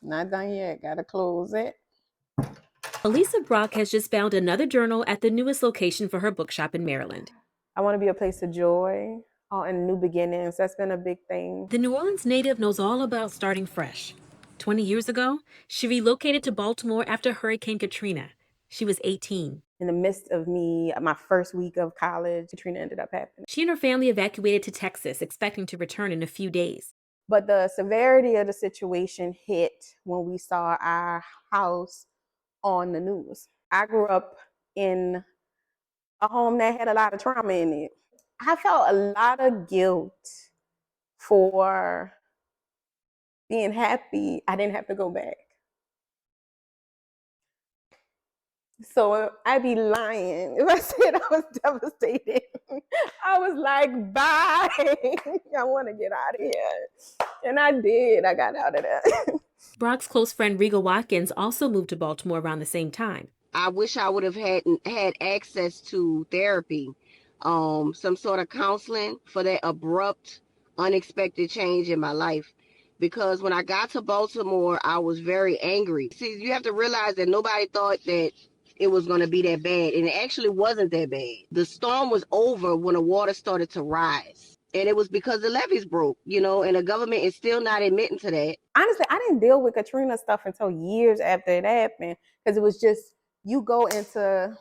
Not done yet. Gotta close it. Elisa Brock has just found another journal at the newest location for her bookshop in Maryland. I want to be a place of joy and new beginnings. That's been a big thing. The New Orleans native knows all about starting fresh. 20 years ago, she relocated to Baltimore after Hurricane Katrina. She was 18. In the midst of me, my first week of college, Katrina ended up happening. She and her family evacuated to Texas, expecting to return in a few days. But the severity of the situation hit when we saw our house on the news. I grew up in a home that had a lot of trauma in it. I felt a lot of guilt for being happy I didn't have to go back. So I'd be lying if I said I was devastated. I was like, bye. I want to get out of here. And I did. I got out of there. Brock's close friend Riga Watkins also moved to Baltimore around the same time. I wish I would have had access to therapy, some sort of counseling for that abrupt, unexpected change in my life. Because when I got to Baltimore, I was very angry. See, you have to realize that nobody thought that it was going to be that bad, and it actually wasn't that bad. The storm was over when the water started to rise. And it was because the levees broke, and the government is still not admitting to that. Honestly, I didn't deal with Katrina stuff until years after it happened because it was just, you go into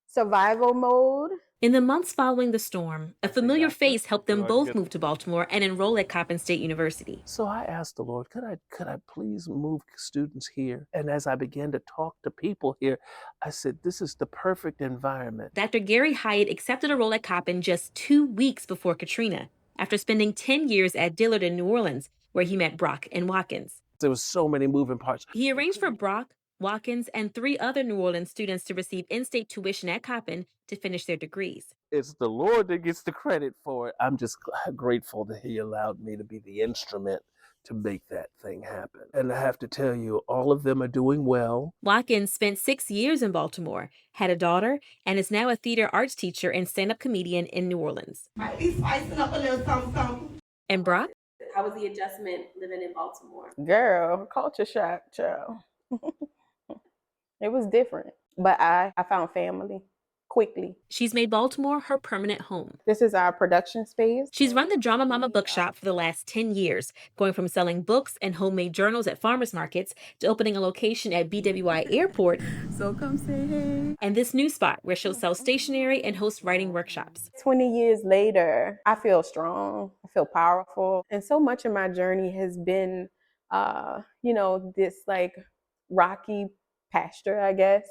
survival mode. In the months following the storm, a familiar face helped them both move to Baltimore and enroll at Coppin State University. So I asked the Lord, could I please move students here? And as I began to talk to people here, I said, this is the perfect environment. Dr. Gary Hyatt accepted a role at Coppin just 2 weeks before Katrina, after spending 10 years at Dillard in New Orleans, where he met Brock and Watkins. There was so many moving parts. He arranged for Brock, Watkins, and 3 other New Orleans students to receive in-state tuition at Coppin to finish their degrees. It's the Lord that gets the credit for it. I'm just grateful that he allowed me to be the instrument to make that thing happen. And I have to tell you, all of them are doing well. Watkins spent 6 years in Baltimore, had a daughter, and is now a theater arts teacher and stand-up comedian in New Orleans. Might be spicing up a little something. And Brock? How was the adjustment living in Baltimore? Girl, culture shock, child. It was different, but I found family quickly. She's made Baltimore her permanent home. This is our production space. She's run the Drama Mama bookshop for the last 10 years, going from selling books and homemade journals at farmers markets to opening a location at BWI Airport. So come say hey. And this new spot where she'll sell stationery and host writing workshops. 20 years later, I feel strong. I feel powerful. And so much of my journey has been, this like rocky pasture, I guess.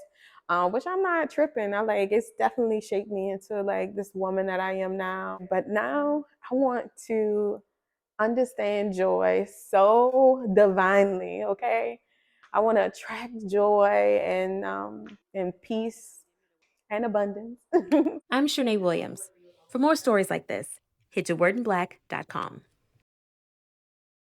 Which I'm not tripping. It's definitely shaped me into like this woman that I am now. But now I want to understand joy so divinely, okay? I want to attract joy and peace and abundance. I'm Shanae Williams. For more stories like this, head to wordinblack.com.